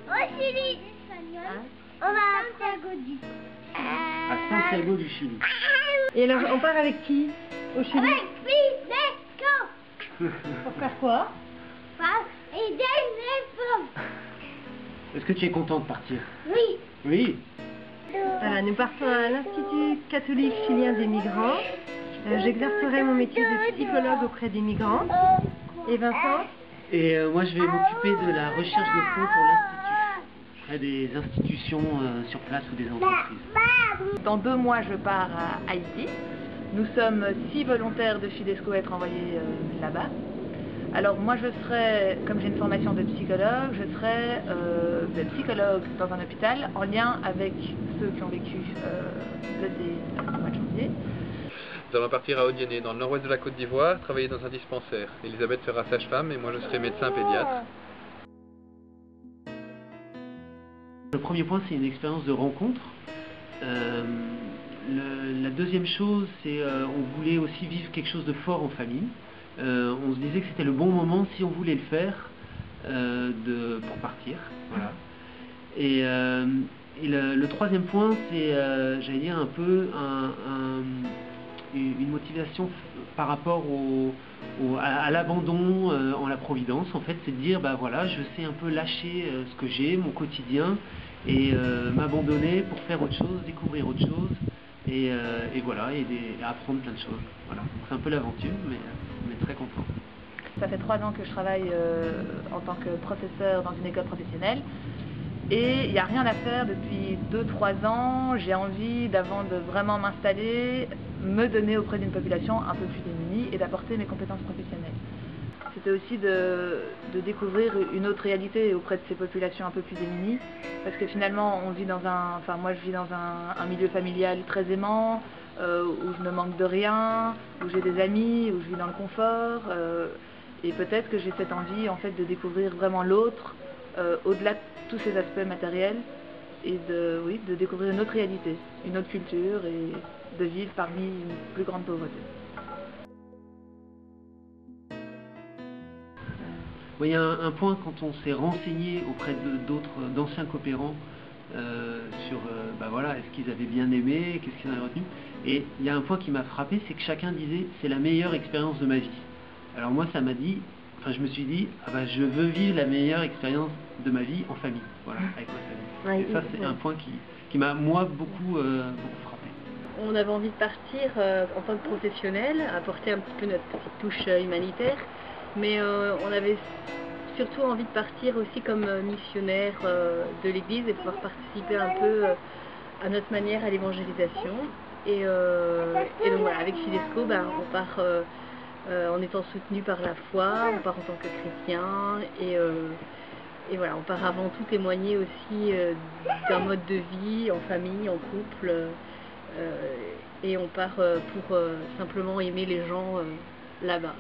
Au Chili. On va à Santiago du Chili. À Santiago du Chili. Et alors, on part avec qui au Chili? Avec Fidesco. Pour faire quoi? Et des enfants. Est-ce que tu es content de partir? Oui. Oui. Voilà, nous partons à l'Institut catholique chilien des migrants. J'exercerai mon métier de psychologue auprès des migrants. Et Vincent? Et moi, je vais m'occuper de la recherche de fonds pour l'Institut. À des institutions sur place ou des entreprises. Dans 2 mois, je pars à Haïti. Nous sommes 6 volontaires de Fidesco à être envoyés là-bas. Alors moi, je serai, comme j'ai une formation de psychologue, je serai psychologue dans un hôpital en lien avec ceux qui ont vécu le séisme au mois de janvier. Nous allons partir à Odiéné, dans le nord-ouest de la Côte d'Ivoire, travailler dans un dispensaire. Elisabeth sera sage-femme et moi je serai médecin pédiatre. Le premier point, c'est une expérience de rencontre. La deuxième chose, c'est on voulait aussi vivre quelque chose de fort en famille. On se disait que c'était le bon moment, si on voulait le faire, pour partir. Voilà. Et le troisième point, c'est, j'allais dire, un peu une motivation par rapport à l'abandon en la Providence. En fait, c'est de dire, bah voilà, je sais un peu lâcher ce que j'ai, mon quotidien, et m'abandonner pour faire autre chose, découvrir autre chose, et voilà, et apprendre plein de choses. Voilà. C'est un peu l'aventure, mais on est très content. Ça fait 3 ans que je travaille en tant que professeur dans une école professionnelle. Et il n'y a rien à faire depuis 2-3 ans. J'ai envie, avant de vraiment m'installer, me donner auprès d'une population un peu plus démunie et d'apporter mes compétences professionnelles. C'était aussi de découvrir une autre réalité auprès de ces populations un peu plus démunies. Parce que finalement, moi je vis dans un milieu familial très aimant, où je ne manque de rien, où j'ai des amis, où je vis dans le confort. Et peut-être que j'ai cette envie en fait de découvrir vraiment l'autre, au-delà de tous ces aspects matériels, et de découvrir une autre réalité, une autre culture, et de vivre parmi une plus grande pauvreté. Il y a un point quand on s'est renseigné auprès d'anciens coopérants sur voilà, est-ce qu'ils avaient bien aimé, qu'est-ce qu'ils avaient retenu. Et il y a un point qui m'a frappé, c'est que chacun disait c'est la meilleure expérience de ma vie. Alors moi ça m'a dit, je me suis dit, je veux vivre la meilleure expérience de ma vie en famille, voilà, avec ma famille. Et ça c'est un point qui m'a moi beaucoup frappé. On avait envie de partir en tant que professionnel, apporter un petit peu notre petite touche humanitaire, mais on avait surtout envie de partir aussi comme missionnaire de l'Église et pouvoir participer un peu à notre manière à l'évangélisation. Et donc voilà, avec Fidesco, on part en étant soutenu par la foi, on part en tant que chrétien, et voilà, on part avant tout témoigner aussi d'un mode de vie en famille, en couple, et on part pour simplement aimer les gens là-bas.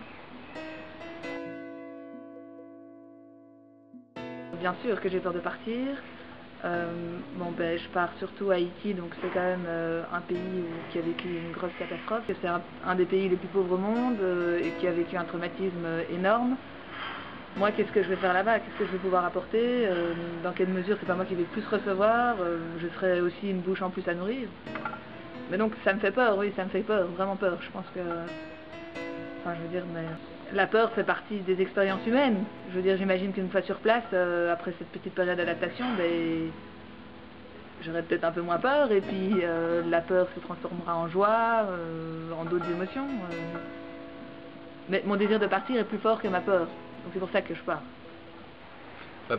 Bien sûr que j'ai peur de partir. Je pars surtout à Haïti, donc c'est quand même un pays qui a vécu une grosse catastrophe. C'est un des pays les plus pauvres au monde et qui a vécu un traumatisme énorme. Moi, qu'est-ce que je vais faire là-bas? Qu'est-ce que je vais pouvoir apporter? Dans quelle mesure c'est pas moi qui vais plus recevoir? Je serai aussi une bouche en plus à nourrir. Mais donc ça me fait peur, oui, ça me fait peur, vraiment peur. Je pense que... la peur fait partie des expériences humaines. Je veux dire, j'imagine qu'une fois sur place, après cette petite période d'adaptation, j'aurai peut-être un peu moins peur, et puis la peur se transformera en joie, en d'autres émotions. Mais mon désir de partir est plus fort que ma peur, donc c'est pour ça que je pars.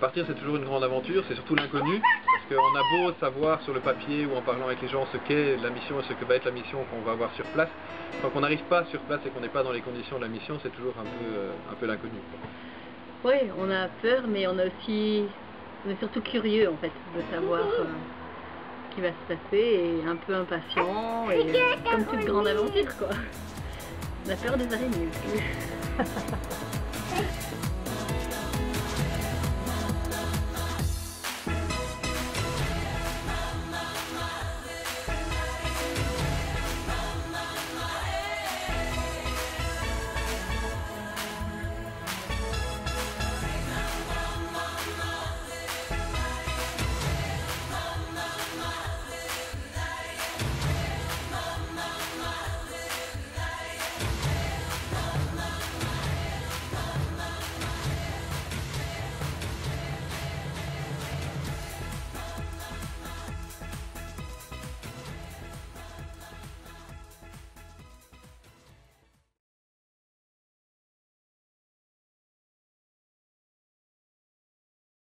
Partir, c'est toujours une grande aventure, c'est surtout l'inconnu, parce qu'on a beau savoir sur le papier ou en parlant avec les gens ce qu'est la mission et ce que va être la mission qu'on va avoir sur place. Quand on n'arrive pas sur place et qu'on n'est pas dans les conditions de la mission, c'est toujours un peu l'inconnu. Oui, on a peur, mais on est surtout curieux en fait de savoir ce qui va se passer, et un peu impatient, et comme toute grande aventure quoi. On a peur des araignées aussi.